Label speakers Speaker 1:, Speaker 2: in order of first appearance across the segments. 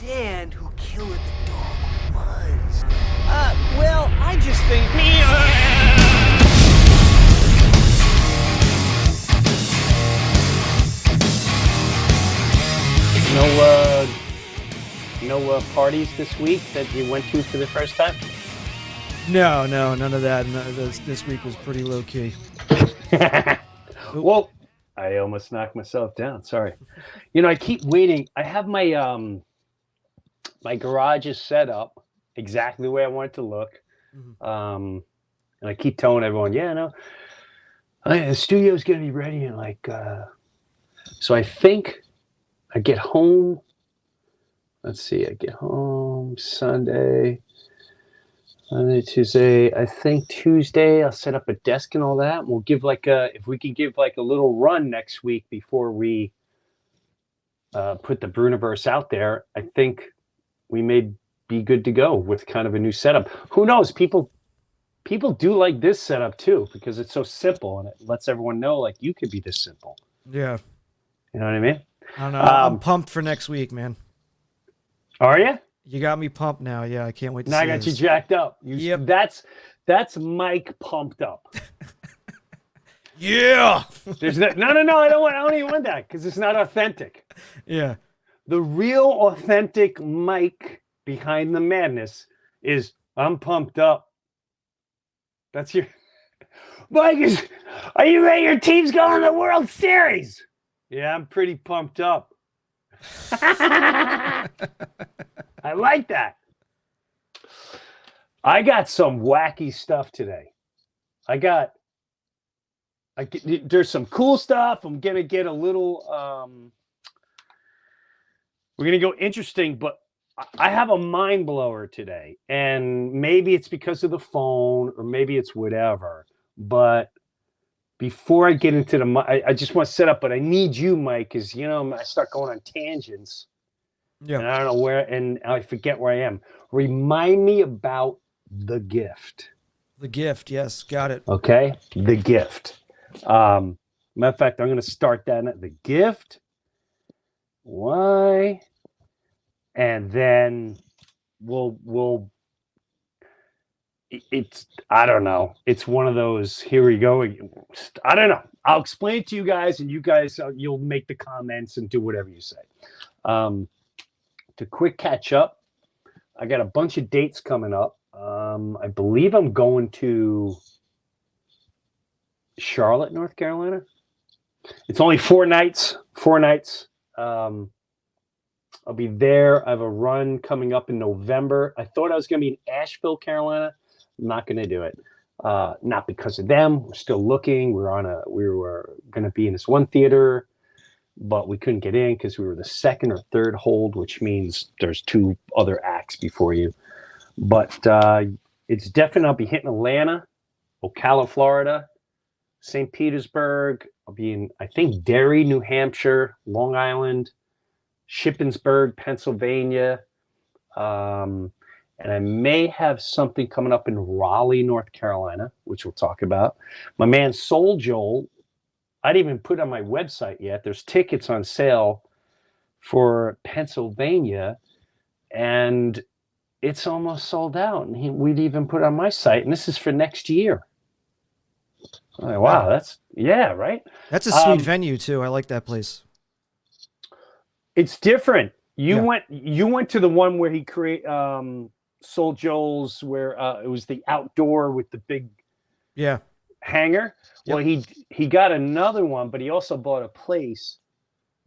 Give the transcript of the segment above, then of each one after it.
Speaker 1: understand who killed the dog was.
Speaker 2: Well, I just think...
Speaker 3: No parties this week that you went to for the first time?
Speaker 2: No, none of that. No, this week was pretty low-key.
Speaker 3: Well, I almost knocked myself down. Sorry. I keep waiting. I have my my garage is set up exactly the way I want it to look. And I keep telling everyone, the studio's going to be ready in so I think I get home. Let's see. I get home Sunday, Monday, Tuesday. I think Tuesday I'll set up a desk and all that. And we'll give if we can give a little run next week before we put the Breuniverse out there. I think we may be good to go with kind of a new setup. Who knows? People do like this setup too because it's so simple and it lets everyone know you could be this simple.
Speaker 2: Yeah.
Speaker 3: You know what I mean?
Speaker 2: I don't know. I'm pumped for next week, man.
Speaker 3: Are you?
Speaker 2: You got me pumped now. Yeah, I can't wait to see
Speaker 3: I got
Speaker 2: this.
Speaker 3: you jacked up.
Speaker 2: Yep.
Speaker 3: That's Mike pumped up.
Speaker 2: Yeah.
Speaker 3: There's no. I don't even want that because it's not authentic.
Speaker 2: Yeah.
Speaker 3: The real authentic Mike behind the madness is I'm pumped up. That's your Mike. Are you ready? Your team's going to the World Series. Yeah, I'm pretty pumped up. I like that. I got some wacky stuff today. There's some cool stuff. I'm gonna get a little. We're gonna go interesting, but I have a mind blower today, and maybe it's because of the phone, or maybe it's whatever. But before I get into I just want to set up, but I need you, Mike, because I start going on tangents.
Speaker 2: Yeah.
Speaker 3: And I don't know where, and I forget where I am. Remind me about The Gift.
Speaker 2: The Gift, yes, got it.
Speaker 3: Okay, The Gift. Matter of fact, I'm going to start that. The Gift. Why? And then we'll. It's I don't know. It's one of those. Here we go. I don't know. I'll explain it to you guys, and you guys you'll make the comments and do whatever you say. To quick catch up, I got a bunch of dates coming up. I believe I'm going to Charlotte, North Carolina. It's only 4 nights. I'll be there. I have a run coming up in November. I thought I was going to be in Asheville, Carolina. I'm not going to do it. Not because of them. We're still looking. We were going to be in this one theater, but we couldn't get in because we were the second or third hold, which means there's 2 other acts before you. But it's definitely I'll be hitting Atlanta, Ocala, Florida, St. Petersburg. I'll be in, I think, Derry, New Hampshire, Long Island, Shippensburg, Pennsylvania. And I may have something coming up in Raleigh, North Carolina, which we'll talk about. My man Soul Joel, I didn't even put it on my website yet. There's tickets on sale for Pennsylvania, and it's almost sold out. And we'd even put it on my site, and this is for next year. Wow, that's right.
Speaker 2: That's a sweet venue too. I like that place.
Speaker 3: It's different. You went to the one where he created Soul Joel's, where it was the outdoor with the big hangar. Yep. Well, he got another one, but he also bought a place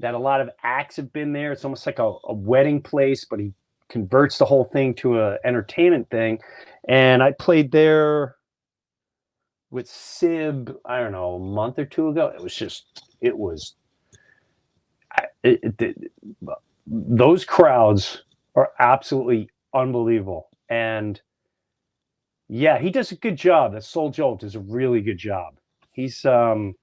Speaker 3: that a lot of acts have been there. It's almost like a wedding place, but he converts the whole thing to an entertainment thing. And I played there with Sib, I don't know, a month or 2 ago. Those crowds are absolutely unbelievable. And he does a good job. That Soul Joel does a really good job. His name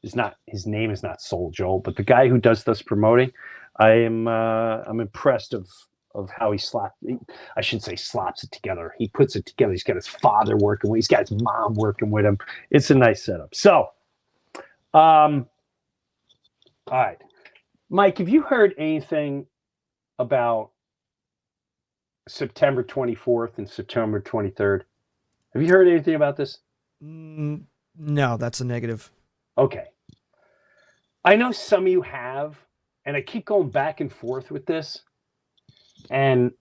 Speaker 3: is not Soul Joel, but the guy who does this promoting, I'm impressed of how he I shouldn't say slaps it together. He puts it together. He's got his father working with, he's got his mom working with him. It's a nice setup. So, all right. Mike, have you heard anything about September 24th and September 23rd? Have you heard anything about this?
Speaker 2: No, that's a negative.
Speaker 3: Okay. I know some of you have, and I keep going back and forth with this. And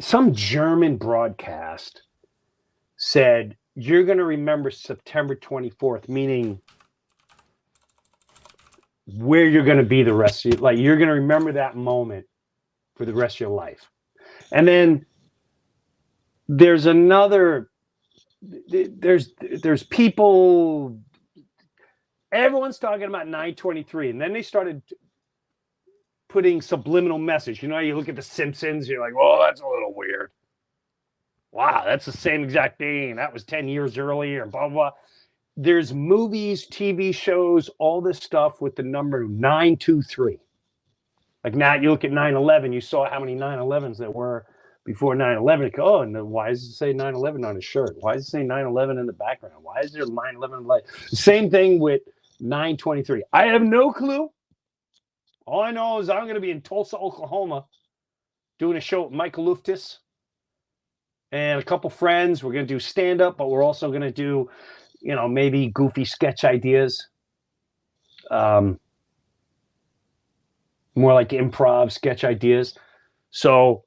Speaker 3: some German broadcast said, you're going to remember September 24th, meaning where you're going to be the rest of your life. You're going to remember that moment for the rest of your life. And then there's people, everyone's talking about 9/23, and then they started putting subliminal message. You know, you look at The Simpsons, you're like, oh, that's a little weird. Wow, that's the same exact thing. That was 10 years earlier, blah, blah. There's movies, TV shows, all this stuff with the number 9/23. Like now you look at 9/11, you saw how many 9/11s there were before 9/11. Oh, and why does it say 9/11 on his shirt? Why does it say 9/11 in the background? Why is there 9/11 light? Same thing with 9/23. I have no clue. All I know is I'm going to be in Tulsa, Oklahoma, doing a show with Michael Luftis and a couple friends. We're going to do stand-up, but we're also going to do, you know, maybe goofy sketch ideas. More like improv sketch ideas. So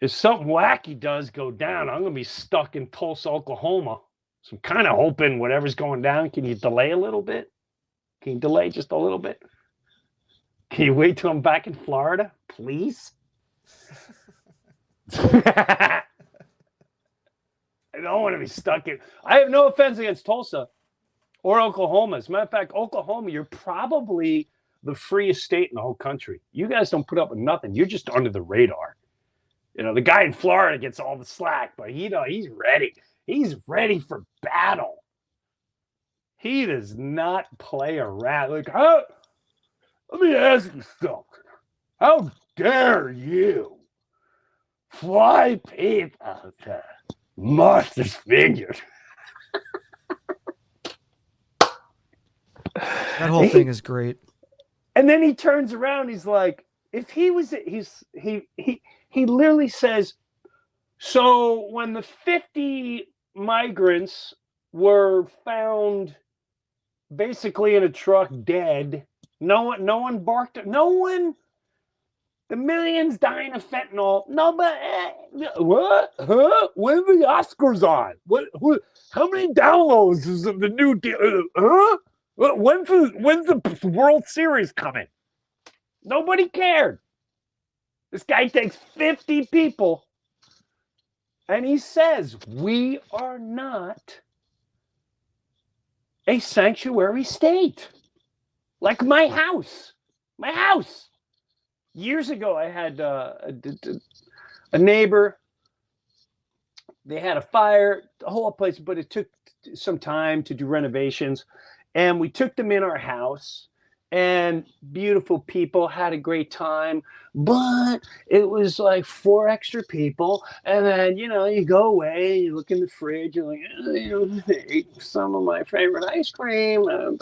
Speaker 3: if something wacky does go down, I'm going to be stuck in Tulsa, Oklahoma. So I'm kind of hoping whatever's going down, can you delay a little bit? Can you delay just a little bit? Can you wait till I'm back in Florida, please? I don't want to be stuck in. I have no offense against Tulsa or Oklahoma. As a matter of fact, Oklahoma, you're probably the freest state in the whole country. You guys don't put up with nothing. You're just under the radar. You know, the guy in Florida gets all the slack, but you know, he's ready. He's ready for battle. He does not play around. Like, oh, let me ask you something. How dare you fly people to Martha's Vineyard?
Speaker 2: That whole thing is great.
Speaker 3: And then he turns around. He's like, if he was, he literally says, so when the 50 migrants were found basically in a truck dead, no one barked. No one. The millions dying of fentanyl. Nobody. What? Huh? When are the Oscars on? What? How many downloads is of the new deal? Huh? When's the World Series coming? Nobody cared. This guy takes 50 people and he says, we are not a sanctuary state. Like my house. My house. Years ago, I had a neighbor. They had a fire, the whole place, but it took some time to do renovations. And we took them in our house, and beautiful people, had a great time. But it was like 4 extra people. And then, you know, you go away, you look in the fridge, you're like, I ate some of my favorite ice cream. Okay,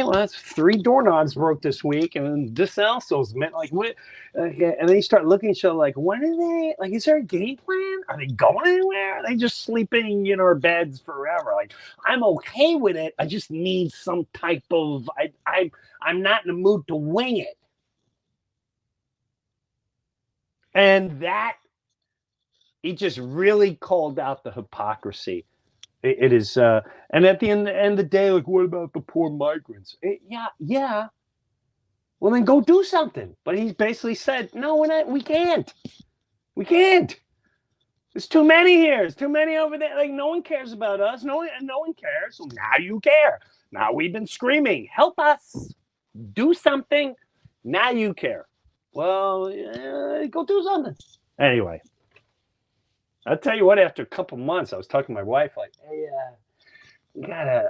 Speaker 3: well, that's 3 doorknobs broke this week. And this also is meant like, what? Okay. And then you start looking at each other like, when are they? Like, is there a game plan? Are they going anywhere? Are they just sleeping in our beds forever? Like, I'm okay with it. I just need some type of, I'm not in the mood to wing it. And that, he just really called out the hypocrisy. It is, and at the end of the day, like, what about the poor migrants? Yeah. Well, then go do something. But he basically said, no, we can't. We can't. There's too many here. There's too many over there. Like, no one cares about us. No one cares. So now you care. Now we've been screaming, help us. Do something. Now you care. Well, go do something. Anyway, I'll tell you what, after a couple months, I was talking to my wife, like, hey,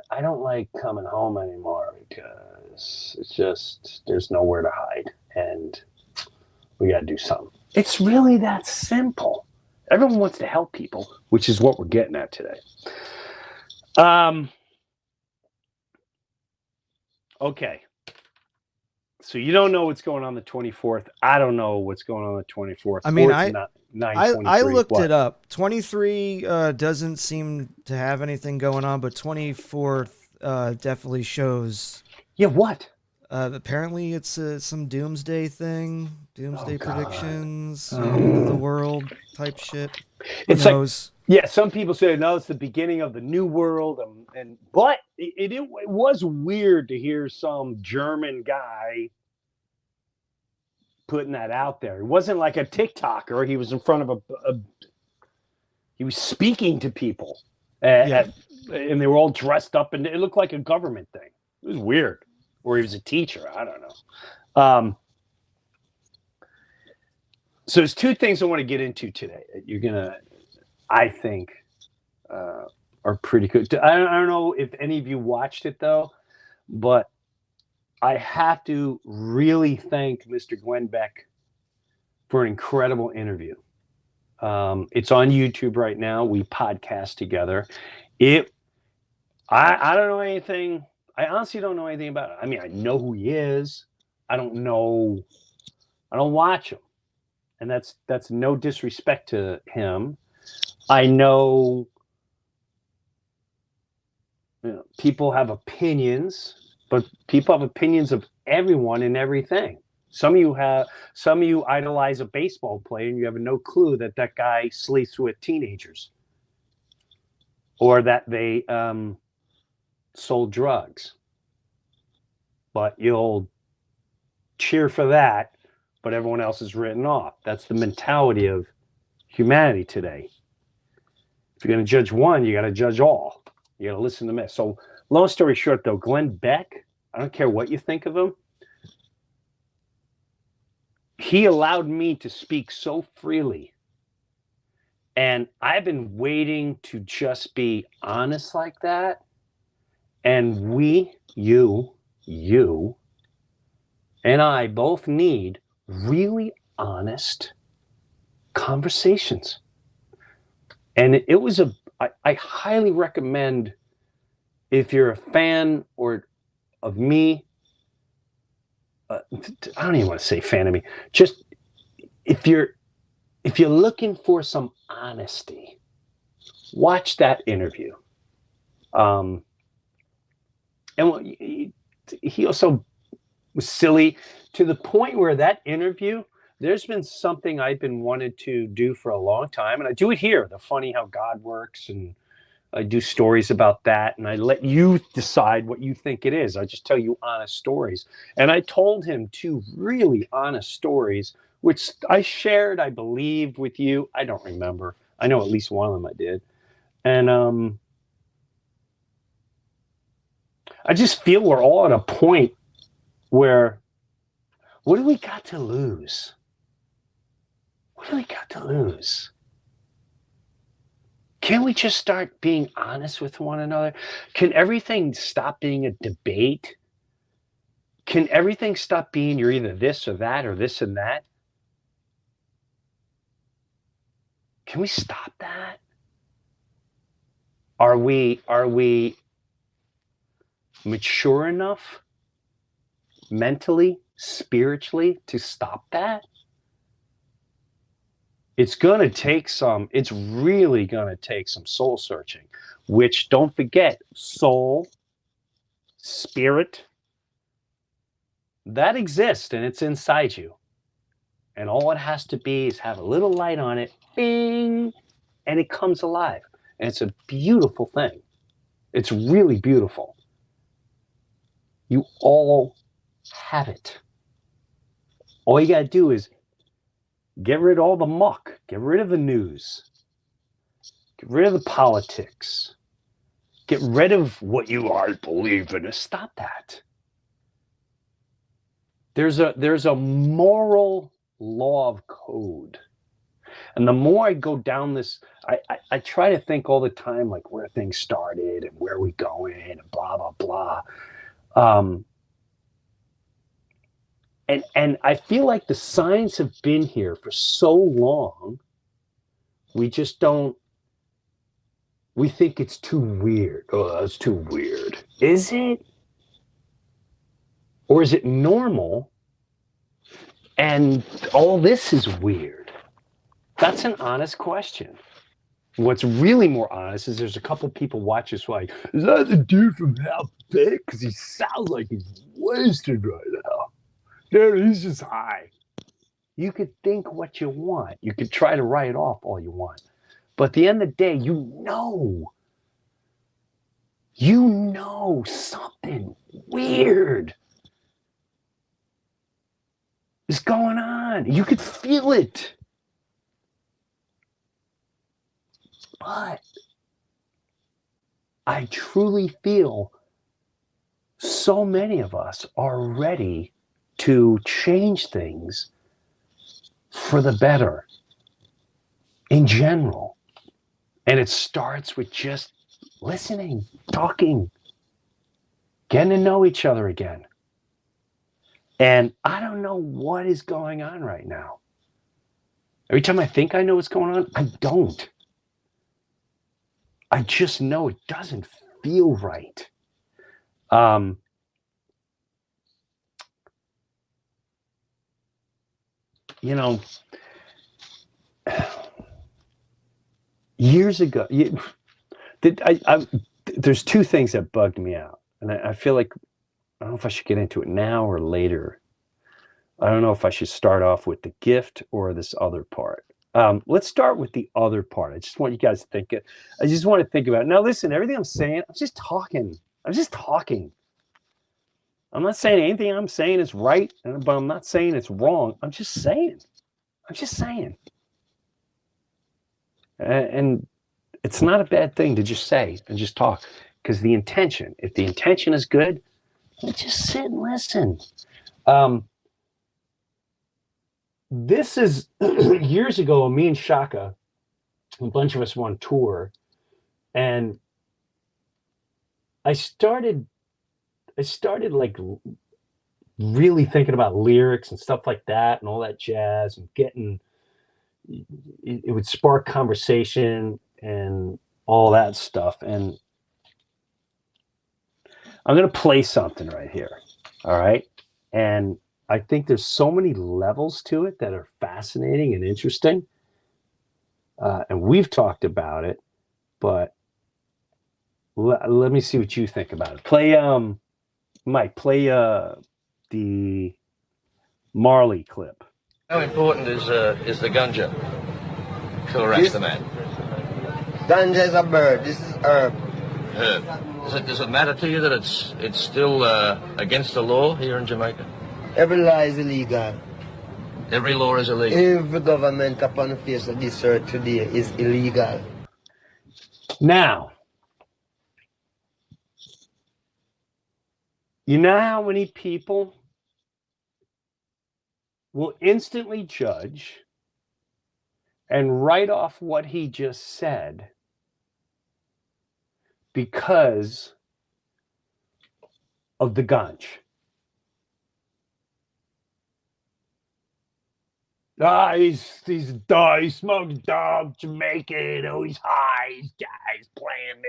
Speaker 3: I don't like coming home anymore because it's just, there's nowhere to hide and we got to do something. It's really that simple. Everyone wants to help people, which is what we're getting at today. Okay. So you don't know what's going on the 24th. I don't know what's going on the 24th.
Speaker 2: I mean,
Speaker 3: or
Speaker 2: I
Speaker 3: 9/23.
Speaker 2: looked it up. 23 doesn't seem to have anything going on, but 24th definitely shows.
Speaker 3: Yeah, what?
Speaker 2: Apparently, it's some doomsday thing, doomsday
Speaker 3: God.
Speaker 2: predictions, end of the world type shit. Who
Speaker 3: It's
Speaker 2: knows?
Speaker 3: Yeah, some people say no, it's the beginning of the new world, but it was weird to hear some German guy putting that out there. It wasn't like a TikToker. He was in front of he was speaking to people, and they were all dressed up, and it looked like a government thing. It was weird, or he was a teacher. I don't know. So there's two things I want to get into today. I think, are pretty good. I don't know if any of you watched it though, but I have to really thank Mr. Glenn Beck for an incredible interview. It's on YouTube right now. We podcast together. I don't know anything. I honestly don't know anything about it. I mean, I know who he is. I don't watch him. And that's no disrespect to him. I know, people have opinions, but people have opinions of everyone and everything. Some of you idolize a baseball player and you have no clue that guy sleeps with teenagers, or that they sold drugs. But you'll cheer for that, but everyone else is written off. That's the mentality of humanity today. If you're going to judge one, you got to judge all. You got to listen to me. So, long story short, though, Glenn Beck, I don't care what you think of him. He allowed me to speak so freely. And I've been waiting to just be honest like that. And you, and I both need really honest conversations. And it was I highly recommend, if you're a fan of me, I don't even want to say fan of me, just if you're looking for some honesty, watch that interview. And he also was silly to the point where that interview, there's been something I've been wanting to do for a long time, and I do it here, the Funny How God Works, and I do stories about that, and I let you decide what you think it is. I just tell you honest stories. And I told him two really honest stories, which I shared, I believe, with you. I don't remember. I know at least one of them I did. And I just feel we're all at a point where, what do we got to lose? What do we got to lose? Can we just start being honest with one another? Can everything stop being a debate? Can everything stop being you're either this or that or this and that? Can we stop that? Are we mature enough mentally, spiritually to stop that? It's really going to take some soul searching, which, don't forget, soul, spirit, that exists and it's inside you. And all it has to be is have a little light on it, bing, and it comes alive. And it's a beautiful thing. It's really beautiful. You all have it. All you got to do is get rid of all the muck. Get rid of the news. Get rid of the politics. Get rid of what you are believing. Stop that. There's a moral law of code. And the more I go down this, I try to think all the time, like, where things started and where we going and blah, blah, blah. And I feel like the signs have been here for so long, we just don't, we think it's too weird. Oh, that's too weird. Is it? Or is it normal And all this is weird. That's an honest question. What's really more honest is there's a couple people watch this like, is that the dude from Half Baked? Because he sounds like he's wasted right now. Dude, he's just high. You could think what you want. You could try to write off all you want. But at the end of the day, you know something weird is going on. You could feel it. But I truly feel so many of us are ready to change things for the better in general. And it starts with just listening, talking, getting to know each other again. And I don't know what is going on right now. Every time I think I know what's going on, I don't. I just know it doesn't feel right. You know, years ago, there's two things that bugged me out. And I feel like, I don't know if I should get into it now or later. I don't know if I should start off with the gift or this other part. Let's start with the other part. I just want you guys to think it. I just want to think about it. Now, listen, everything I'm saying, I'm just talking. I'm not saying anything I'm saying is right, but I'm not saying it's wrong. I'm just saying. And it's not a bad thing to just say and just talk, because if the intention is good, just sit and listen. This is years ago, me and Shaka, a bunch of us were on tour, and I started like really thinking about lyrics and stuff like that and all that jazz, and it would spark conversation and all that stuff. And I'm going to play something right here. All right. And I think there's so many levels to it that are fascinating and interesting. And we've talked about it, but let me see what you think about it. Mike, play the Marley clip.
Speaker 4: How important is the ganja to arrest the man?
Speaker 5: Ganja is a bird. This is herb.
Speaker 4: Herb. Does it matter to you that it's still against the law here in Jamaica?
Speaker 5: Every law is illegal.
Speaker 4: Every law is illegal.
Speaker 5: Every government upon the face of this earth today is illegal.
Speaker 3: Now, you know how many people will instantly judge and write off what he just said because of the ganj. He smokes dog, Jamaican, oh, he's high, he's playing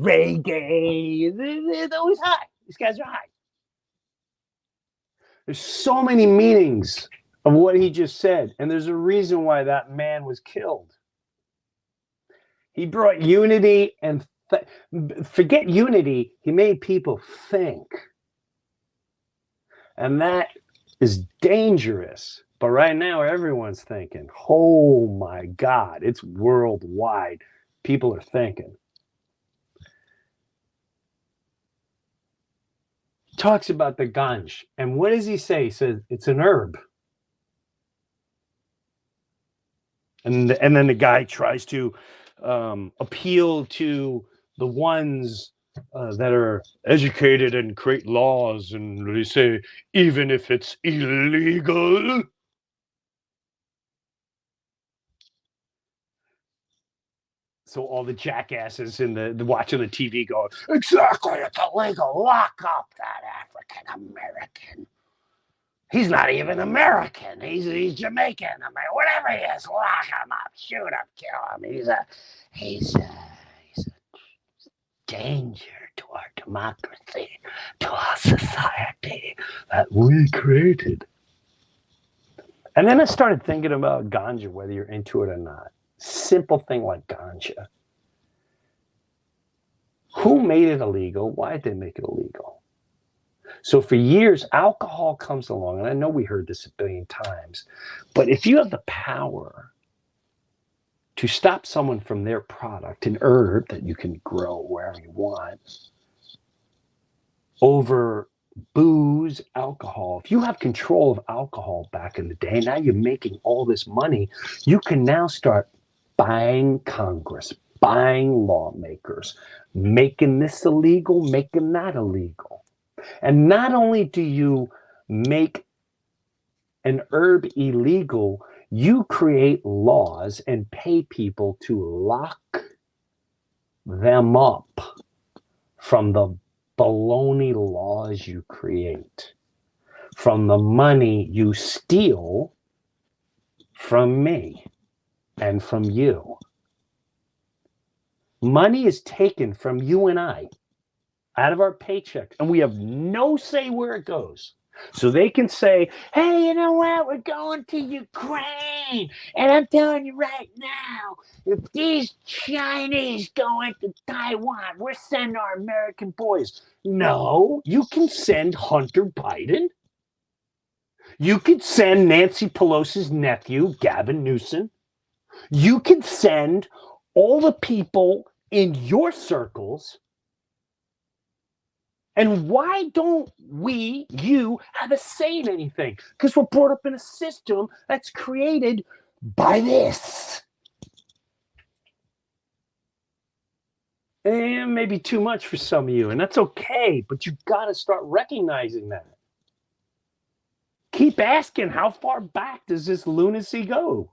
Speaker 3: reggae, they're always high. These guys are high. There's so many meanings of what he just said, and there's a reason why that man was killed. He brought unity, and forget unity, he made people think. And that is dangerous. But right now, everyone's thinking, oh my God, it's worldwide. People are thinking. He talks about the ganj. And what does he say? He says it's an herb. And then the guy tries to appeal to the ones that are educated and create laws, and they say, even if it's illegal. So all the jackasses in the watching the TV go, exactly, it's illegal. Lock up that African American. He's not even American. He's Jamaican. I mean, whatever he is, lock him up, shoot him, kill him. He's a danger to our democracy, to our society. that we created. And then I started thinking about ganja, whether you're into it or not. Simple thing like ganja. Who made it illegal? Why did they make it illegal? So for years, alcohol comes along, and I know we heard this a billion times, but if you have the power to stop someone from their product, an herb that you can grow wherever you want, over booze, alcohol, if you have control of alcohol back in the day, now you're making all this money, you can now start buying Congress, buying lawmakers, making this illegal, making that illegal. And not only do you make an herb illegal, you create laws and pay people to lock them up from the baloney laws you create, from the money you steal from me and from you. Money is taken from you and I out of our paycheck, and we have no say where it goes. So they can say, hey, you know what? We're going to Ukraine. And I'm telling you right now, if these Chinese go into Taiwan, we're sending our American boys. No, you can send Hunter Biden. You could send Nancy Pelosi's nephew, Gavin Newsom. You can send all the people in your circles. And why don't you have a say in anything? Because we're brought up in a system that's created by this. And maybe too much for some of you, and that's okay, but you got to start recognizing that. Keep asking, how far back does this lunacy go?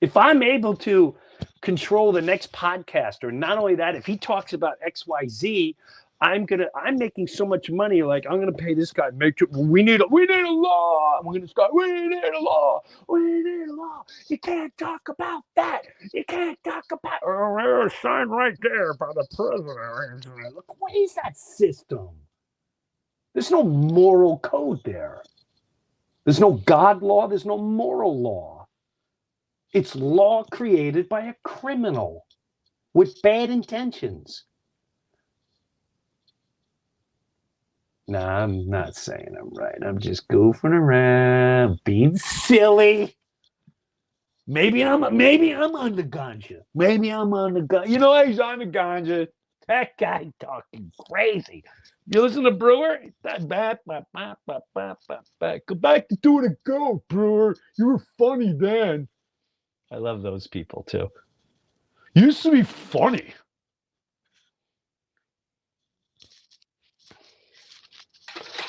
Speaker 3: If I'm able to control the next podcaster, not only that, if he talks about XYZ, I'm making so much money, like I'm gonna pay this guy, make sure we need a law. We need a law. You can't talk about that. You can't talk about signed right there by the president. Look, what is that system? There's no moral code there. There's no God law, there's no moral law. It's law created by a criminal with bad intentions. Nah, I'm not saying I'm right. I'm just goofing around, being silly. Maybe I'm on the ganja. You know, he's on the ganja. That guy talking crazy. You listen to Breuer? Go back to doing a go, Breuer. You were funny then. I love those people too. You used to be funny.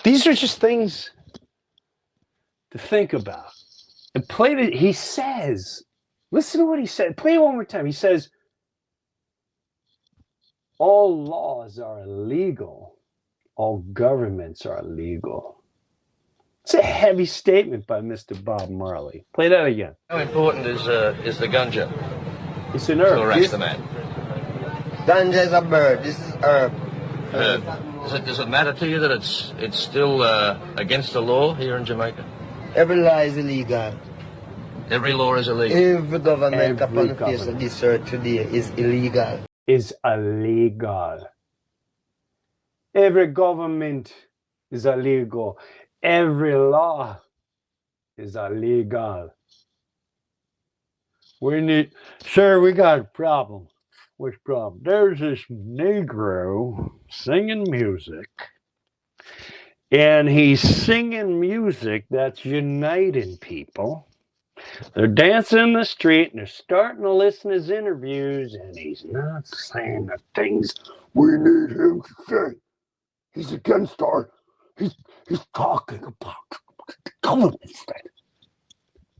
Speaker 3: These are just things to think about. And he says, listen to what he said. Play it one more time. He says, all laws are illegal. All governments are illegal. It's a heavy statement by Mr. Bob Marley. Play that again.
Speaker 4: How important is the ganja
Speaker 3: It's an herb.
Speaker 4: to arrest the man?
Speaker 5: Ganja is a bird. This is herb.
Speaker 4: Does it matter to you that it's still against the law here in Jamaica?
Speaker 5: Every law is illegal.
Speaker 4: Every law is illegal.
Speaker 5: Every government upon the face of this earth today is illegal.
Speaker 3: Is illegal. Every government is illegal. Every law is illegal. Sir, we got a problem. Which problem? There's this Negro singing music, and he's singing music that's uniting people. They're dancing in the street, and they're starting to listen to his interviews, and he's not saying the things we need him to say. He's against he's talking about government stuff.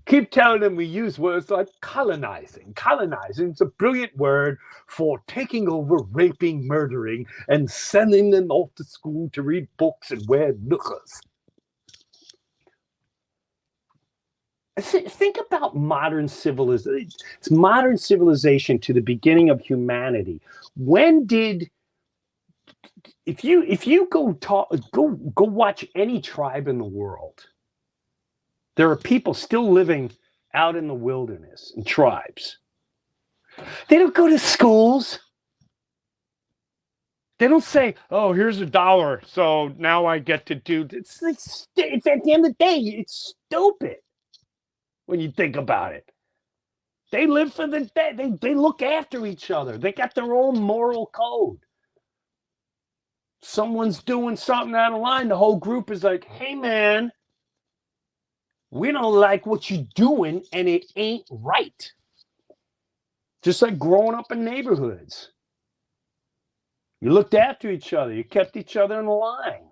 Speaker 3: Keep telling them we use words like colonizing. Colonizing is a brilliant word for taking over, raping, murdering, and sending them off to school to read books and wear knickers. Think about modern civilization. It's modern civilization to the beginning of humanity. When did if you go watch any tribe in the world, there are people still living out in the wilderness in tribes. They don't go to schools. They don't say, "Oh, here's $1, so now I get to do." It's at the end of the day, it's stupid when you think about it. They live for the day. They look after each other. They got their own moral code. Someone's doing something out of line, the whole group is like, "Hey, man, we don't like what you're doing, and it ain't right." Just like growing up in neighborhoods. You looked after each other. You kept each other in line.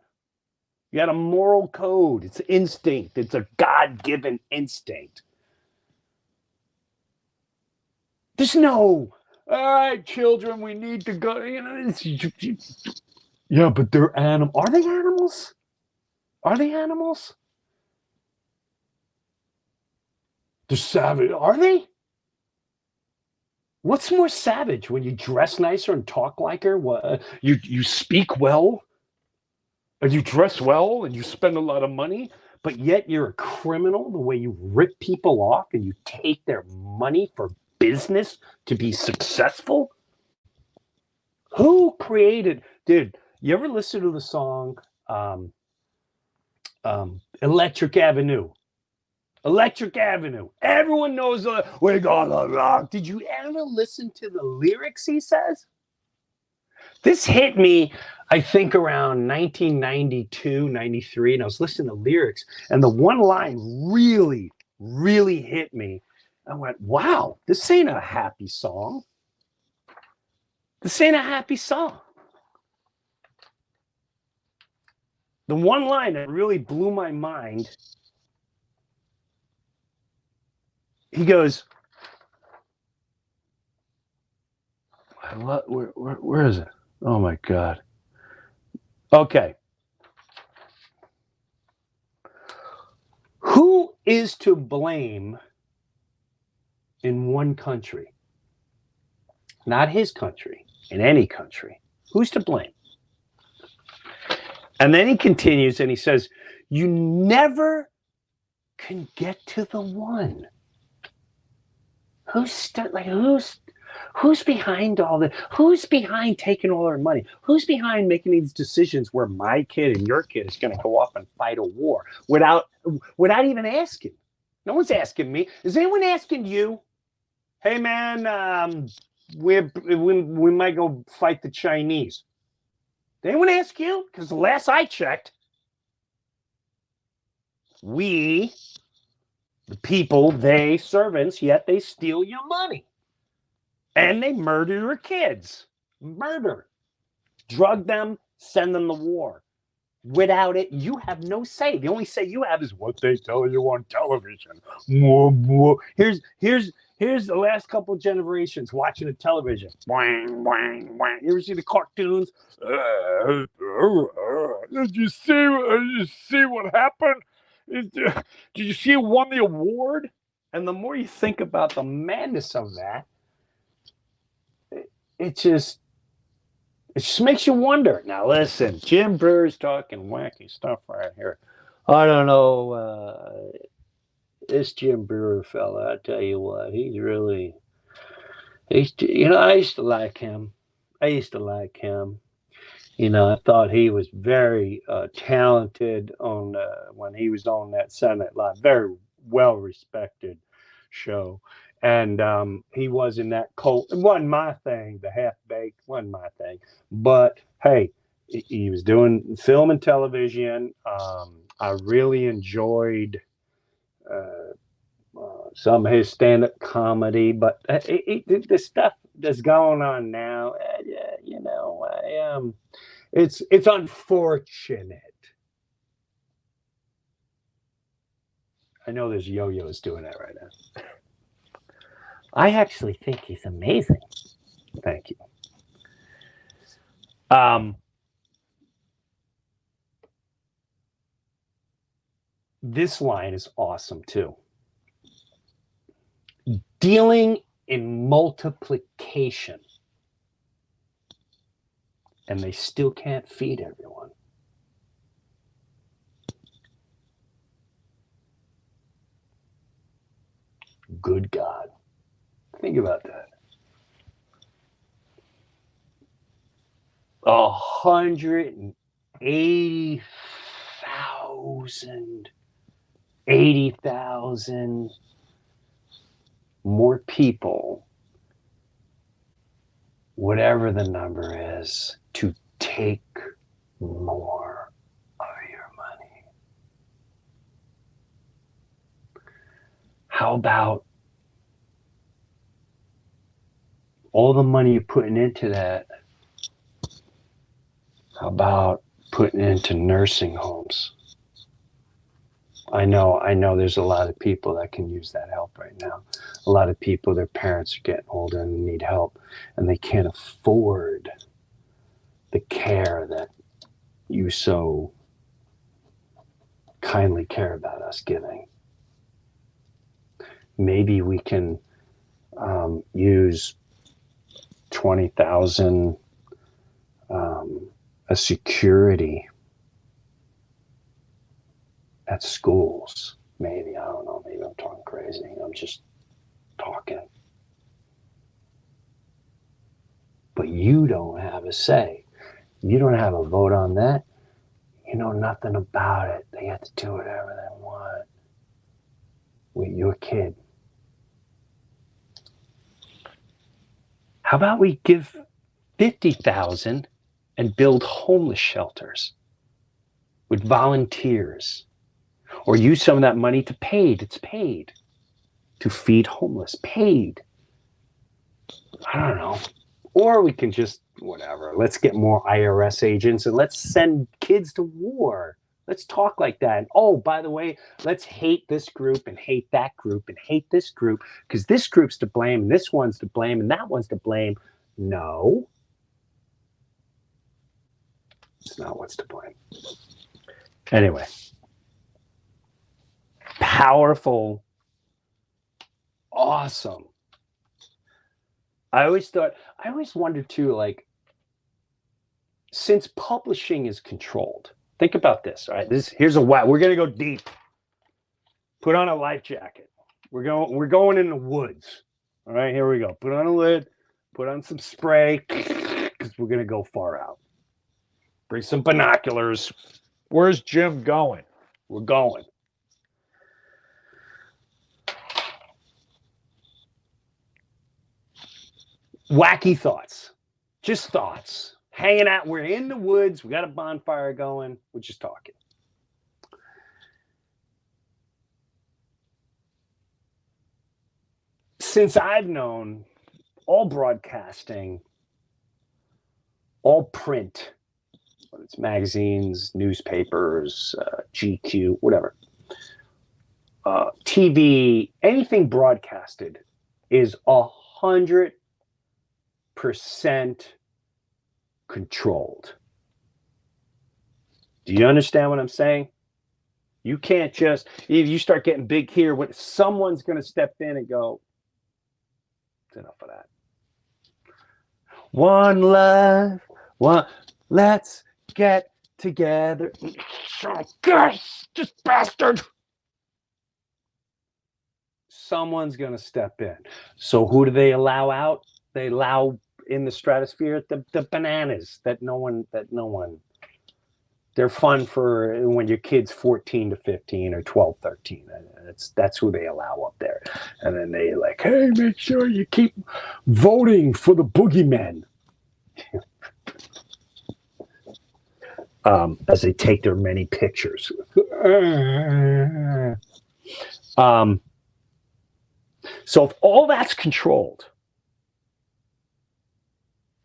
Speaker 3: You had a moral code. It's instinct. It's a God-given instinct. There's no, "All right, children, we need to go." Yeah, but they're animals. Are they animals? Are they animals? They're savage. Are they? What's more savage, when you dress nicer and talk like her? What, you speak well, and you dress well, and you spend a lot of money, but yet you're a criminal the way you rip people off and you take their money for business to be successful? Who created? Dude, you ever listen to the song Electric Avenue? Electric Avenue. Everyone knows "We Gonna Rock." Did you ever listen to the lyrics he says? This hit me, I think, around 1992, 93, and I was listening to lyrics, and the one line really, really hit me. I went, wow, this ain't a happy song. This ain't a happy song. The one line that really blew my mind, he goes, where is it? Oh my God. Okay. Who is to blame in one country? Not his country, in any country. Who's to blame? And then he continues and he says, you never can get to the one. Who's behind all this? Who's behind taking all our money? Who's behind making these decisions where my kid and your kid is going to go off and fight a war without even asking? No one's asking me. Is anyone asking you? Hey man, we might go fight the Chinese. Did anyone ask you? Because the last I checked, we, the people, they, servants, yet they steal your money. And they murder your kids. Murder. Drug them, send them to war. Without it, you have no say. The only say you have is what they tell you on television. Here's the last couple of generations watching the television. Boing, boing, boing. You ever see the cartoons? Did you see what happened? Did you see who won the award? And the more you think about the madness of that, it just makes you wonder. Now, listen, Jim Brewer's talking wacky stuff right here. I don't know. This Jim Brewer fella, I tell you what, I used to like him. I thought he was very talented when he was on that Senate Live. Very well respected show. And he was in that cult. It wasn't my thing. The half-baked wasn't my thing. But, hey, he was doing film and television. I really enjoyed some of his stand-up comedy. But the stuff that's going on now, it's unfortunate. I know there's yo-yos doing that right now. I actually think he's amazing. Thank you. This line is awesome too. Dealing in multiplication. and they still can't feed everyone. Good God. Think about that. 80,000 more people, whatever the number is, to take more of your money. How about all the money you're putting into that? How about putting it into nursing homes? I know there's a lot of people that can use that help right now. A lot of people, their parents are getting older and need help, and they can't afford the care that you so kindly care about us giving. Maybe we can use 20,000 a security at schools. Maybe, I don't know, maybe I'm talking crazy. I'm just talking. But you don't have a say. You don't have a vote on that. You know nothing about it. They get to do whatever they want with your kid. How about we give 50,000 and build homeless shelters with volunteers, or use some of that money to it's paid to feed homeless, paid. I don't know. Or we can just, whatever, let's get more IRS agents and let's send kids to war. Let's talk like that. And oh, by the way, let's hate this group and hate that group and hate this group because this group's to blame and this one's to blame and that one's to blame. No. It's not what's to blame. Anyway. Powerful. Awesome. I always wondered too, like, since publishing is controlled, think about this, all right? Here's we're gonna go deep. Put on a life jacket. We're going in the woods. All right, here we go. Put on a lid, put on some spray, because we're gonna go far out. Bring some binoculars.
Speaker 6: Where's Jim going?
Speaker 3: We're going. Wacky thoughts. Just thoughts. Hanging out. We're in the woods. We got a bonfire going. We're just talking. Since I've known all broadcasting, all print, whether it's magazines, newspapers, GQ, whatever, TV, anything broadcasted is 100% controlled. Do you understand what I'm saying? You can't just, if you start getting big here, someone's going to step in and go, it's enough of that. One love, let's get together. Oh, gosh, just bastard. Someone's going to step in. So who do they allow out? They allow in the stratosphere the bananas that no one. They're fun for when your kid's 14 to 15 or 12, 13. That's who they allow up there. And then they like, hey, make sure you keep voting for the boogeymen. As they take their many pictures. So if all that's controlled,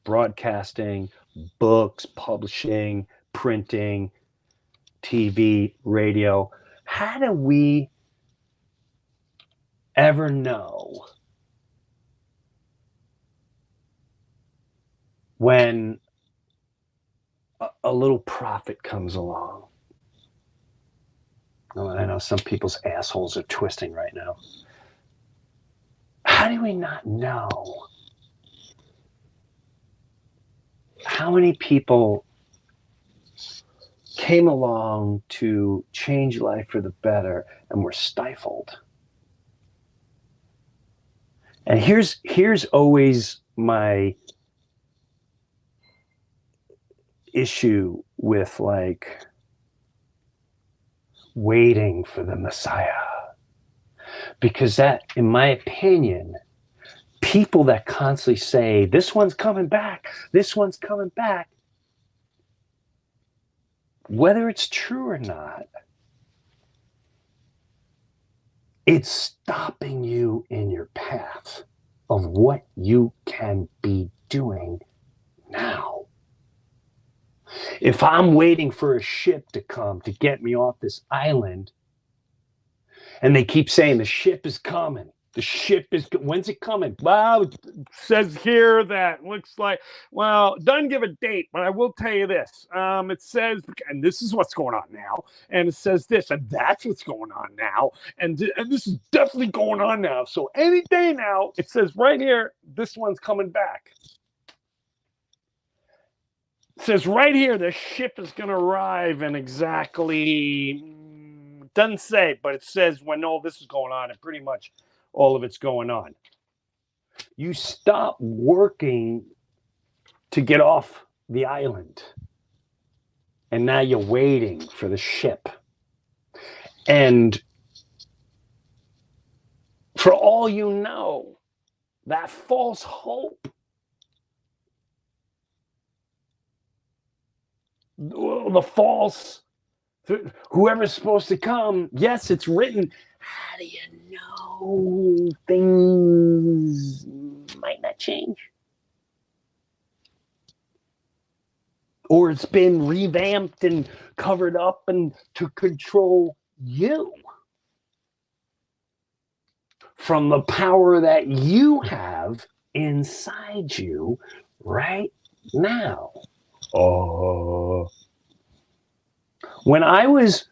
Speaker 3: broadcasting, books, publishing, printing, TV, radio, how do we ever know when a little profit comes along? Oh, I know some people's assholes are twisting right now. How do we not know how many people came along to change life for the better and were stifled? And here's always my issue with like waiting for the Messiah. Because that, in my opinion, people that constantly say, this one's coming back, this one's coming back, whether it's true or not, it's stopping you in your path of what you can be doing now. If I'm waiting for a ship to come to get me off this island, and they keep saying the ship is coming, the ship is, when's it coming?
Speaker 6: Well, it says here that looks like, well, doesn't give a date, but I will tell you this. It says, and this is what's going on now, and it says this, and that's what's going on now, and this is definitely going on now. So any day now, it says right here, this one's coming back. It says right here, the ship is going to arrive in exactly, doesn't say, but it says when all this is going on, and pretty much all of it's going on.
Speaker 3: You stop working to get off the island, and now you're waiting for the ship. And for all you know, that false hope, the false, whoever's supposed to come, yes, it's written. How do you know things might not change? Or it's been revamped and covered up and to control you from the power that you have inside you right now. Oh, when I was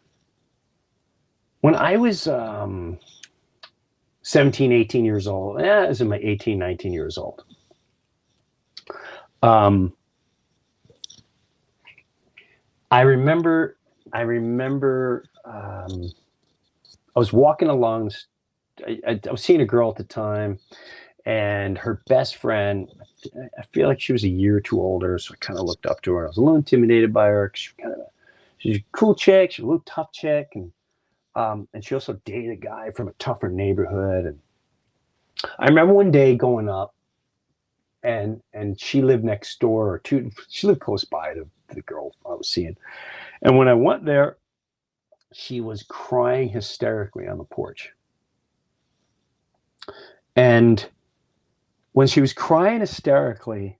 Speaker 3: 17, 18 years old, I was in my 18, 19 years old. I remember I was walking along, I was seeing a girl at the time, and her best friend, I feel like she was a year or two older, so I kind of looked up to her. I was a little intimidated by her because she's a cool chick, she's a little tough chick, and she also dated a guy from a tougher neighborhood. And I remember one day going up, and she lived next door, or she lived close by to the girl I was seeing. And when I went there, she was crying hysterically on the porch. And when she was crying hysterically,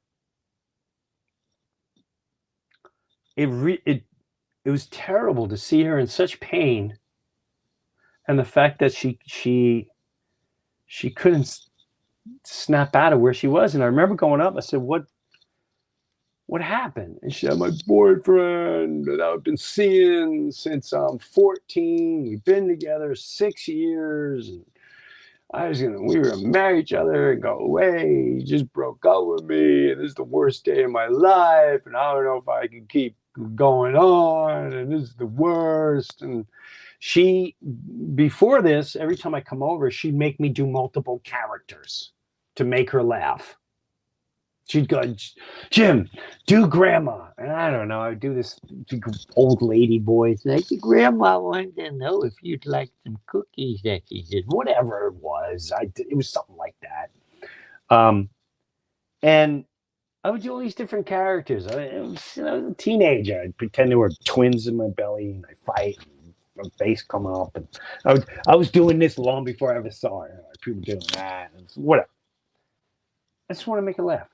Speaker 3: it was terrible to see her in such pain, and the fact that she couldn't snap out of where she was. And I remember going up, I said, what happened? And she said, my boyfriend that I've been seeing since I'm 14, we've been together 6 years, and we were gonna marry each other and go away. He just broke up with me, and this is the worst day of my life, and I don't know if I can keep going on, and this is the worst. And she, before this, every time I come over, she'd make me do multiple characters to make her laugh. She'd go, Jim, do grandma. And I don't know, I would do this old lady voice. Like, grandma wanted to know if you'd like some cookies that she did. Whatever it was. It was something like that. And I would do all these different characters. I was a teenager. I'd pretend there were twins in my belly, and I'd fight, and my face come up. And I was doing this long before I ever saw her. People doing that. And whatever. I just want to make her laugh.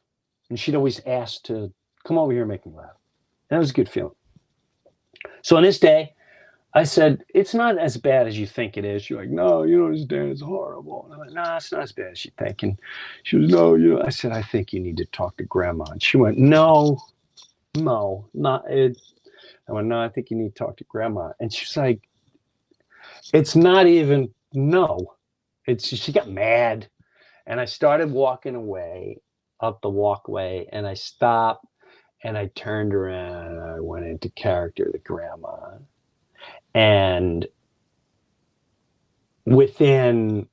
Speaker 3: And she'd always ask to come over here and make me laugh. And that was a good feeling. So on this day, I said, it's not as bad as you think it is. She's like, no, you don't understand. It's horrible. And I'm like, no, it's not as bad as you think. And she was, no, I said, I think you need to talk to grandma. And she went, no, not it. I went, no, I think you need to talk to grandma. And she's like, it's not even, no. She got mad. And I started walking away up the walkway, and I stopped, And I turned around and I went into character, the grandma. And within,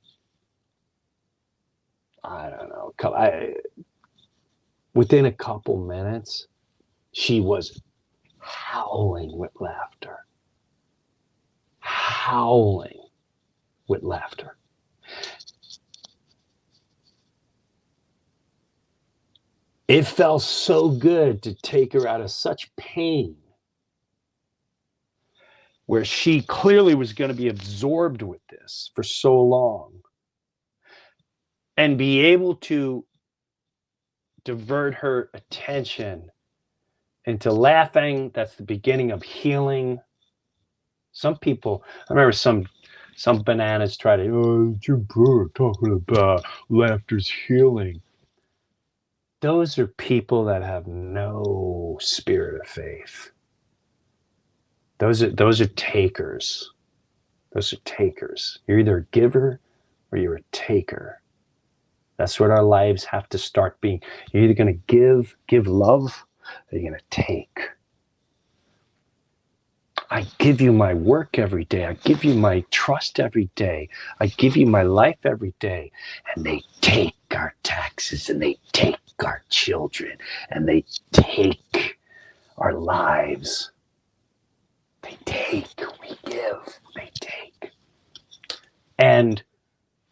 Speaker 3: I don't know, within a couple minutes, she was howling with laughter. Howling with laughter. It felt so good to take her out of such pain, where she clearly was going to be absorbed with this for so long, and be able to divert her attention into laughing. That's the beginning of healing. Some people, I remember some bananas try to, oh, Jim Breuer talking about laughter's healing. Those are people that have no spirit of faith. Those are takers. Those are takers. You're either a giver or you're a taker. That's what our lives have to start being. You're either going to give love, or you're going to take. I give you my work every day. I give you my trust every day. I give you my life every day. And they take our taxes, and they take our children, and they take our lives. They take, we give, they take. And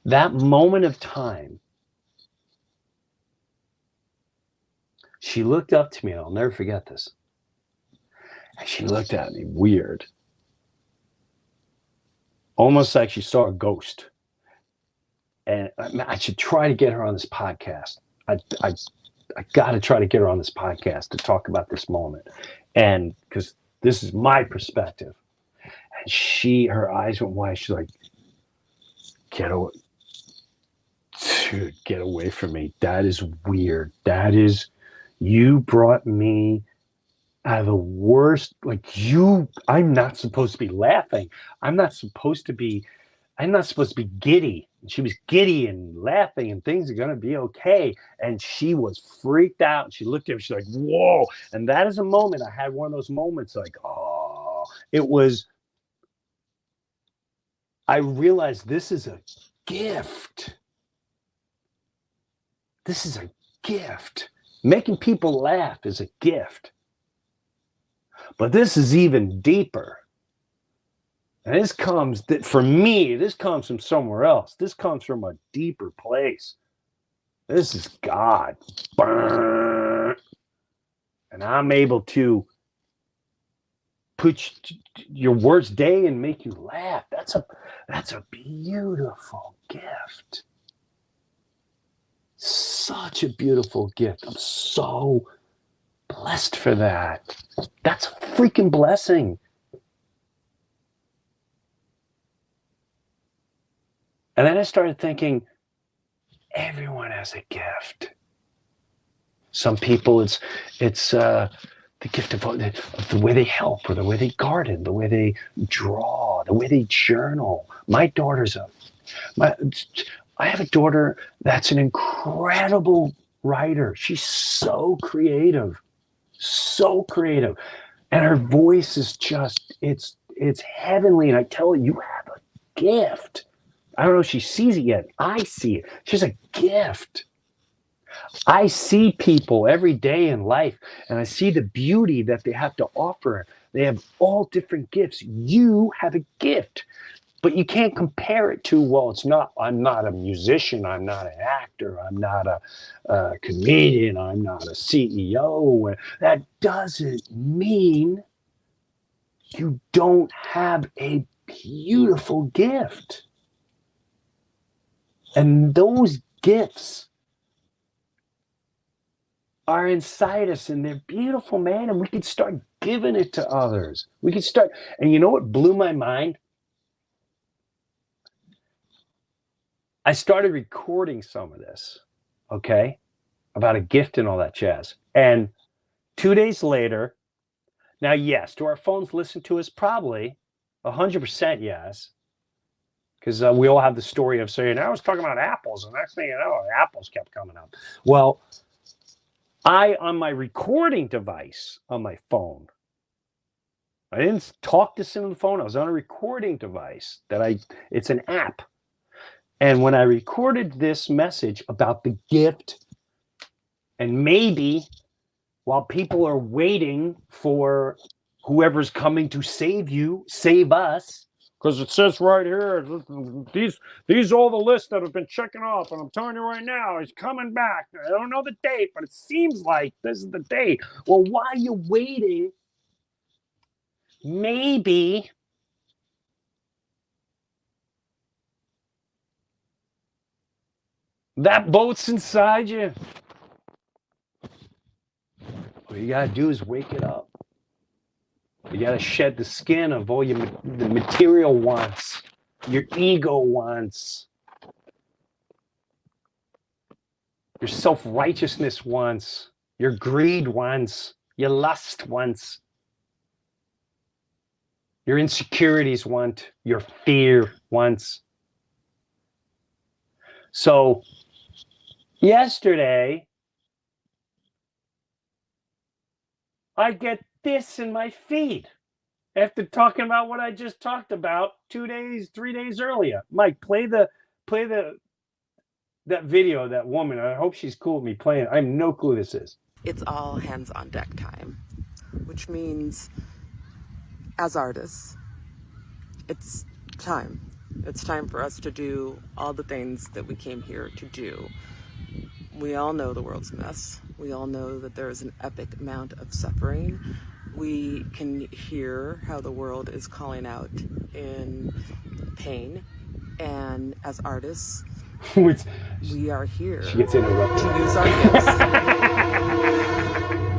Speaker 3: that moment of time, she looked up to me, and I'll never forget this. And she looked at me weird. Almost like she saw a ghost. And I should try to get her on this podcast. I got to try to get her on this podcast to talk about this moment. And because this is my perspective. And her eyes went wide. She's like, get away. Dude, get away from me. That is weird. You brought me out of the worst, I'm not supposed to be laughing. I'm not supposed to be giddy. And she was giddy and laughing, and things are going to be okay. And she was freaked out. And she looked at me, she's like, whoa. And that is a moment. I had one of those moments like, oh, I realized this is a gift. This is a gift. Making people laugh is a gift. But this is even deeper. And this comes from somewhere else. This comes from a deeper place. This is God. And I'm able to put your worst day and make you laugh. That's a beautiful gift. Such a beautiful gift. I'm so blessed for that. That's a freaking blessing. And then I started thinking, everyone has a gift. Some people, it's the gift of the way they help, or the way they garden, the way they draw, the way they journal. I have a daughter that's an incredible writer. She's so creative. And her voice is just, it's heavenly. And I tell her, you have a gift. I don't know if she sees it yet. I see it. She has a gift. I see people every day in life, and I see the beauty that they have to offer. They have all different gifts. You have a gift. But you can't compare it to, I'm not a musician, I'm not an actor, I'm not a comedian, I'm not a CEO. That doesn't mean you don't have a beautiful gift. And those gifts are inside us, and they're beautiful, man, and we can start giving it to others. And you know what blew my mind? I started recording some of this, okay, about a gift and all that jazz. And 2 days later, now, yes, do our phones listen to us? Probably 100% yes. Because we all have the story of saying, I was talking about apples, and next thing you know, apples kept coming up. Well, on my recording device on my phone, I didn't talk this into the phone. I was on a recording device it's an app. And when I recorded this message about the gift, and maybe while people are waiting for whoever's coming to save you, save us.
Speaker 6: Because it says right here, these are all the lists that have been checking off, and I'm telling you right now, he's coming back. I don't know the date, but it seems like this is the date.
Speaker 3: Well, while you're waiting, maybe that boat's inside you. All you gotta do is wake it up. You gotta shed the skin of all the material wants, your ego wants, your self-righteousness wants, your greed wants, your lust wants, your insecurities want, your fear wants. So yesterday, I get this in my feed after talking about what I just talked about 3 days earlier. Mike, play that video of that woman. I hope she's cool with me playing. I have no clue who this is.
Speaker 7: It's all hands on deck time, which means as artists, it's time. It's time for us to do all the things that we came here to do. We all know the world's a mess. We all know that there is an epic amount of suffering. We can hear how the world is calling out in pain. And as artists, we are here
Speaker 3: She gets interrupted.
Speaker 7: to use our gifts.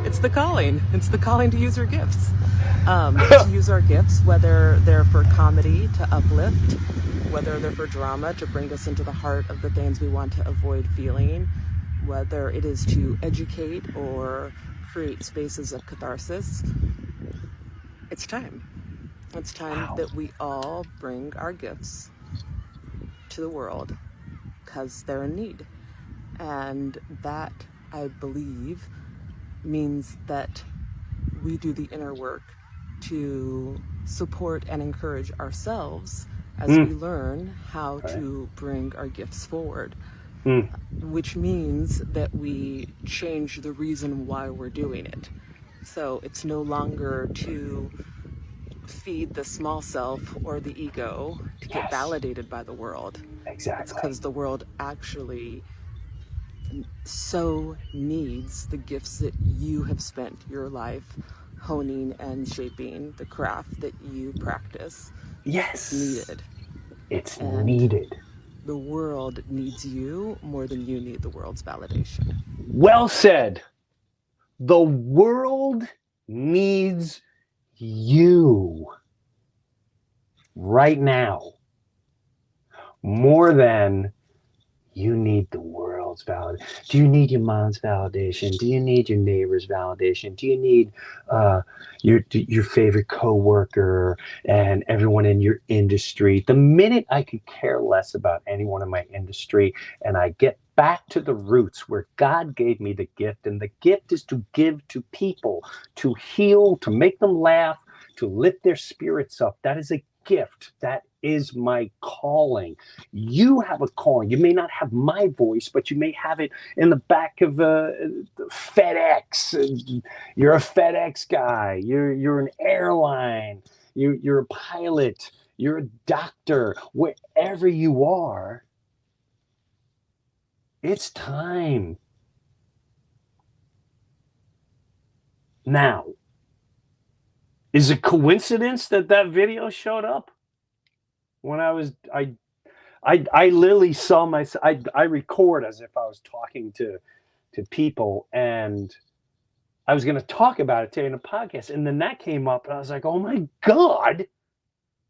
Speaker 7: It's the calling. It's the calling to use our gifts. To use our gifts, whether they're for comedy to uplift, whether they're for drama to bring us into the heart of the things we want to avoid feeling, whether it is to educate or create spaces of catharsis. It's time. It's time that we all bring our gifts to the world because they're in need. And that, I believe, means that we do the inner work to support and encourage ourselves as we learn how to bring our gifts forward. Which means that we change the reason why we're doing it. So it's no longer to feed the small self or the ego to get validated by the world.
Speaker 3: Exactly.
Speaker 7: It's because the world actually so needs the gifts that you have spent your life honing and shaping, the craft that you practice.
Speaker 3: Yes.
Speaker 7: It's needed.
Speaker 3: It's
Speaker 7: And
Speaker 3: needed.
Speaker 7: the world needs you more than you need the world's validation.
Speaker 3: Well said. The world needs you right now more than you need the world's validation. Do you need your mom's validation? Do you need your neighbor's validation? Do you need your favorite coworker and everyone in your industry? The minute I could care less about anyone in my industry and I get back to the roots where God gave me the gift, and the gift is to give to people, to heal, to make them laugh, to lift their spirits up. That is a gift. That is my calling. You have a calling. You may not have my voice, but you may have it in the back of FedEx. You're a FedEx guy. You're an airline. You're a pilot. You're a doctor. Wherever you are, it's time. Now, is it coincidence that video showed up when I literally saw myself. I record as if I was talking to people, and I was going to talk about it today in a podcast, and then that came up, and I was like, oh my God,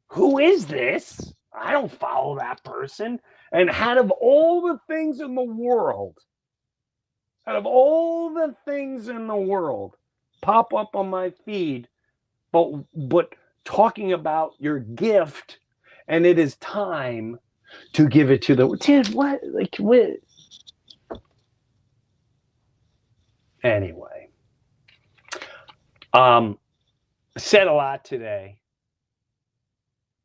Speaker 3: who is this? I don't follow that person. And out of all the things in the world, pop up on my feed, but talking about your gift, and it is time to give it to the dude. What? Anyway, said a lot today.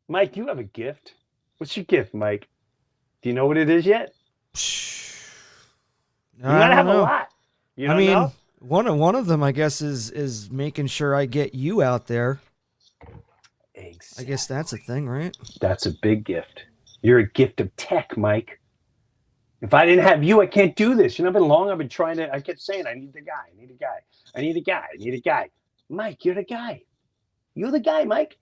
Speaker 3: Mike, you have a gift. What's your gift, Mike? Do you know what it is yet? You
Speaker 2: I
Speaker 3: might
Speaker 2: don't
Speaker 3: have
Speaker 2: know.
Speaker 3: a lot. You
Speaker 2: I
Speaker 3: don't
Speaker 2: mean,
Speaker 3: know?
Speaker 2: one of them, I guess, is making sure I get you out there.
Speaker 3: Exactly.
Speaker 2: I guess that's a thing, right?
Speaker 3: That's a big gift. You're a gift of tech, Mike. If I didn't have you, I can't do this. You know, I've been long. I've been trying to. I kept saying, I need the guy. I need a guy. I need a guy. I need a guy. Mike, you're the guy. You're the guy, Mike.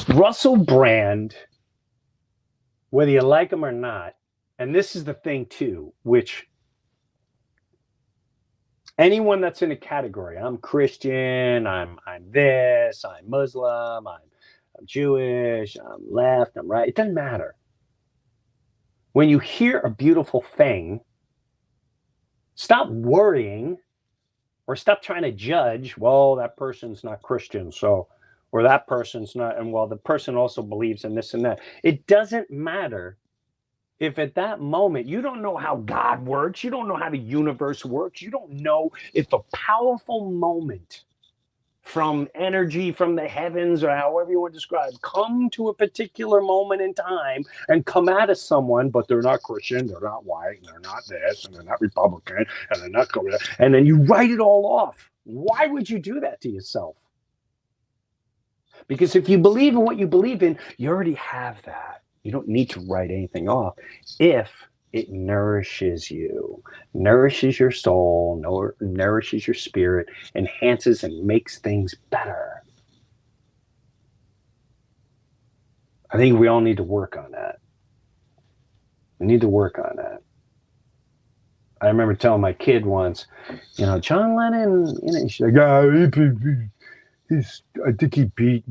Speaker 3: Russell Brand, whether you like him or not, and this is the thing too, which anyone that's in a category, I'm Christian, I'm this, I'm Muslim, I'm Jewish, I'm left, I'm right. It doesn't matter. When you hear a beautiful thing, stop worrying or stop trying to judge. Well, that person's not Christian, so, or that person's not, and well, the person also believes in this and that. It doesn't matter if at that moment you don't know how God works, you don't know how the universe works, you don't know if a powerful moment from energy from the heavens, or however you want to describe, come to a particular moment in time and come out of someone, but they're not Christian, they're not white, and they're not this, and they're not Republican, and they're not going, and then you write it all off. Why would you do that to yourself? Because if you believe in what you believe in, you already have that. You don't need to write anything off if it nourishes you, nourishes your soul, nourishes your spirit, enhances and makes things better. I think we all need to work on that. We need to work on that. I remember telling my kid once, you know, John Lennon, you know, she's like, I think he beat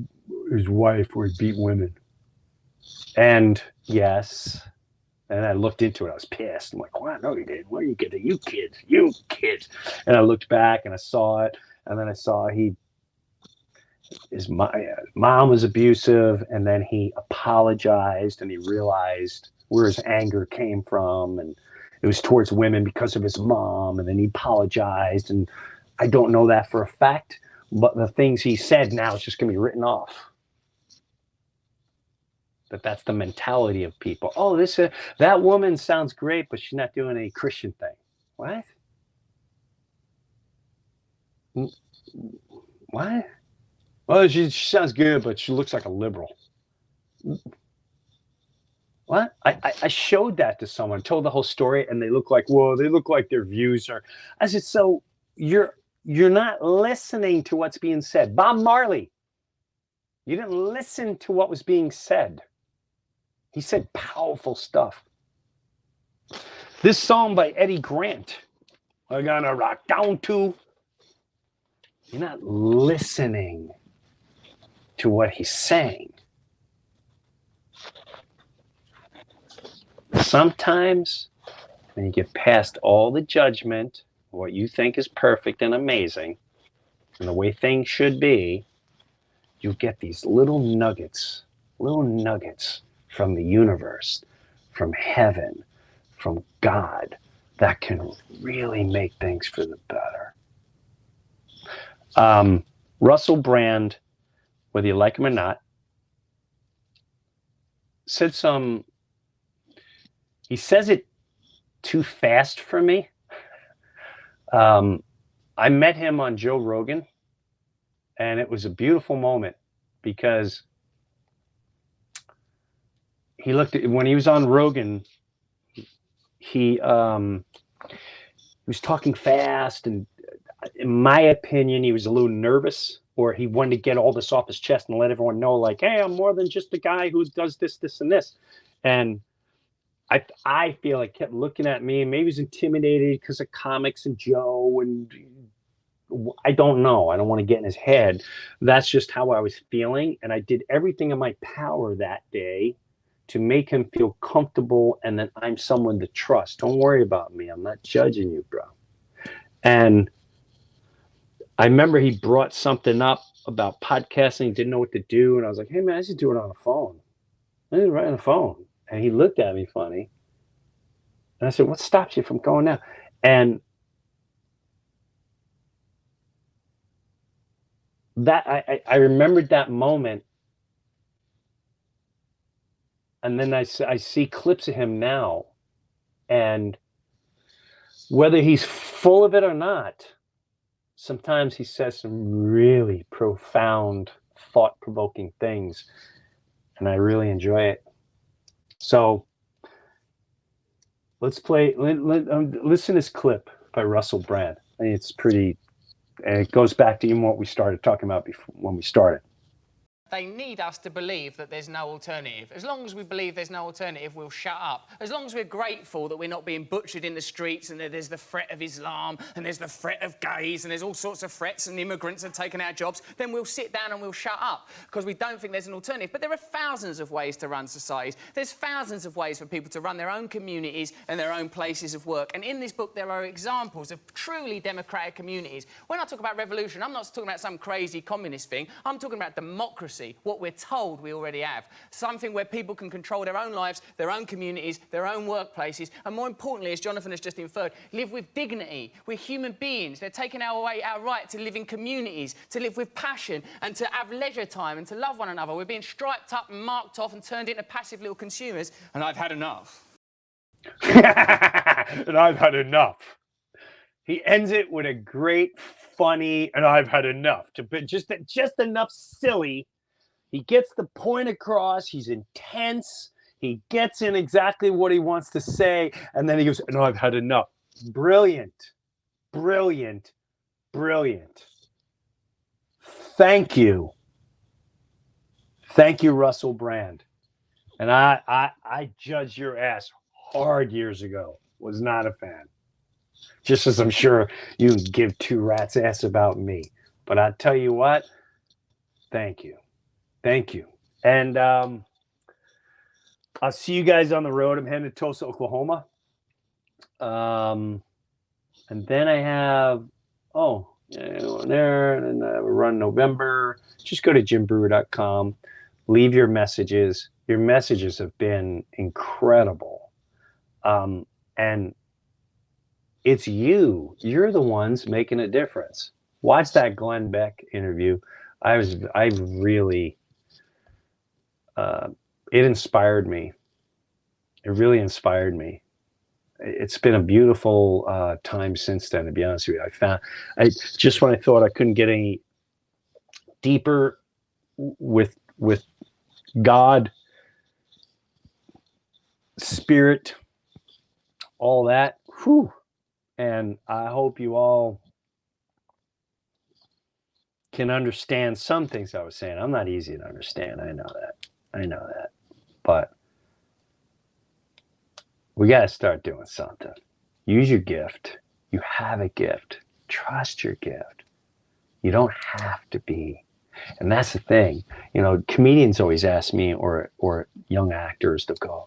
Speaker 3: his wife or he beat women. And yes, and I looked into it. I was pissed. I'm like, "Wow, no, he did. Where are you getting? You kids!" And I looked back and I saw it, and then I saw his mom was abusive, and then he apologized and he realized where his anger came from, and it was towards women because of his mom, and then he apologized. And I don't know that for a fact, but the things he said now is just going to be written off. But that's the mentality of people. Oh, that woman sounds great, but she's not doing any Christian thing. What? What? Well, she sounds good, but she looks like a liberal. What? I showed that to someone, told the whole story, and they look like, whoa, they look like their views are. I said, so you're not listening to what's being said. Bob Marley, you didn't listen to what was being said. He said powerful stuff. This song by Eddie Grant, we're gonna rock down to. You're not listening to what he's saying. Sometimes when you get past all the judgment, what you think is perfect and amazing, and the way things should be, you get these little nuggets from the universe, from heaven, from God, that can really make things for the better. Russell Brand, whether you like him or not, said he says it too fast for me. I met him on Joe Rogan, and it was a beautiful moment because he looked at, when he was on Rogan, he was talking fast, and in my opinion, he was a little nervous, or he wanted to get all this off his chest and let everyone know, like, hey, I'm more than just the guy who does this, this, and this. And I feel like kept looking at me, and maybe he was intimidated because of comics and Joe, and I don't know. I don't want to get in his head. That's just how I was feeling, and I did everything in my power that day to make him feel comfortable and that I'm someone to trust. Don't worry about me. I'm not judging you, bro. And I remember he brought something up about podcasting. He didn't know what to do. And I was like, hey, man, I should do it on the phone. I did it right on the phone. And he looked at me funny. And I said, what stops you from going now? And that I remembered that moment. And then I see clips of him now. And whether he's full of it or not, sometimes he says some really profound, thought-provoking things. And I really enjoy it. So let's play, listen to this clip by Russell Brand. I think it's pretty, and it goes back to even what we started talking about before, when we started.
Speaker 8: They need us to believe that there's no alternative. As long as we believe there's no alternative, we'll shut up. As long as we're grateful that we're not being butchered in the streets and that there's the threat of Islam and there's the threat of gays and there's all sorts of threats and immigrants are taking our jobs, then we'll sit down and we'll shut up because we don't think there's an alternative. But there are thousands of ways to run societies. There's thousands of ways for people to run their own communities and their own places of work. And in this book, there are examples of truly democratic communities. When I talk about revolution, I'm not talking about some crazy communist thing. I'm talking about democracy. What we're told we already have. Something where people can control their own lives, their own communities, their own workplaces, and more importantly, as Jonathan has just inferred, live with dignity. We're human beings. They're taking away our right to live in communities, to live with passion, and to have leisure time, and to love one another. We're being striped up and marked off and turned into passive little consumers, and I've had enough.
Speaker 3: And I've had enough. He ends it with a great, funny, and I've had enough. Just enough silly. He gets the point across. He's intense. He gets in exactly what he wants to say. And then he goes, no, I've had enough. Brilliant. Brilliant. Brilliant. Thank you. Thank you, Russell Brand. And I judged your ass hard years ago. Was not a fan. Just as I'm sure you give two rats' ass about me. But I tell you what, thank you. Thank you. And I'll see you guys on the road. I'm heading to Tulsa, Oklahoma. And then I have, there, and then I run November. Just go to jimbreuer.com. Leave your messages. Your messages have been incredible. And it's you. You're the ones making a difference. Watch that Glenn Beck interview. I really... it inspired me. It really inspired me. It's been a beautiful time since then, to be honest with you. Just when I thought I couldn't get any deeper with God, spirit, all that. Whew. And I hope you all can understand some things I was saying. I'm not easy to understand. I know that. But we got to start doing something. Use your gift. You have a gift. Trust your gift. You don't have to be. And that's the thing. You know, comedians always ask me, or young actors, to go,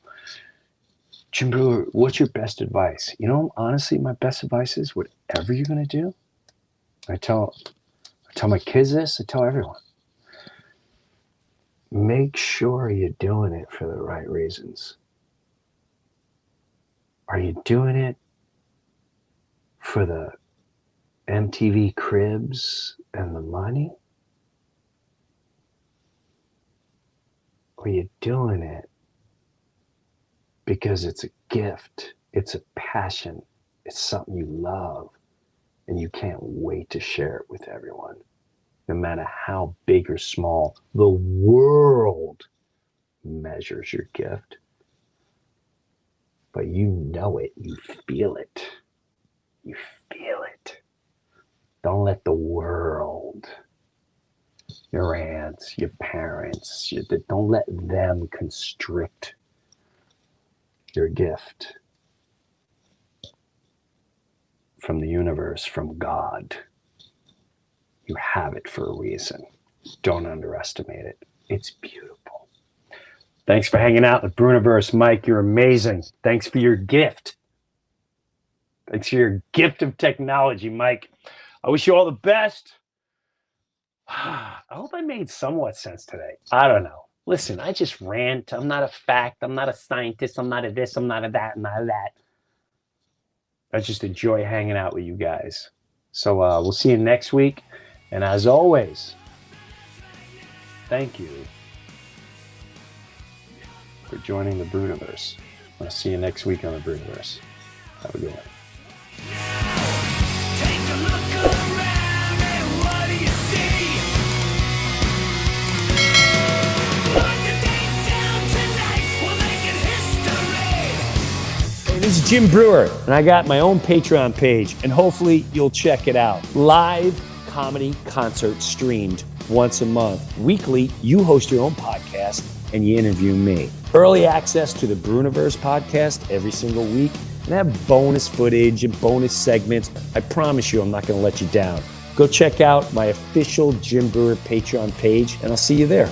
Speaker 3: Jim Breuer, what's your best advice? You know, honestly, my best advice is whatever you're going to do. I tell my kids this. I tell everyone. Make sure you're doing it for the right reasons. Are you doing it for the MTV cribs and the money? Or are you doing it because it's a gift, it's a passion, it's something you love, and you can't wait to share it with everyone? No matter how big or small, the world measures your gift. But you know it, you feel it. You feel it. Don't let the world, your aunts, your parents, don't let them constrict your gift from the universe, from God. You have it for a reason. Don't underestimate it. It's beautiful. Thanks for hanging out with Breuniverse, Mike. You're amazing. Thanks for your gift. Thanks for your gift of technology, Mike. I wish you all the best. I hope I made somewhat sense today. I don't know. Listen, I just rant. I'm not a fact. I'm not a scientist. I'm not a this. I'm not a that. I'm not a that. I just enjoy hanging out with you guys. So we'll see you next week. And as always, thank you for joining the Breuniverse. I'll see you next week on the Breuniverse. Have a good one.
Speaker 1: Take a look around and what do you see? What's the date down tonight? We're making history.
Speaker 3: Hey, this is Jim Breuer, and I got my own Patreon page, and hopefully you'll check it out. Live comedy concert streamed once a month. Weekly, you host your own podcast and you interview me. Early access to the Breuniverse podcast every single week, and have bonus footage and bonus segments. I promise you I'm not going to let you down. Go check out my official Jim Breuer Patreon page, and I'll see you there.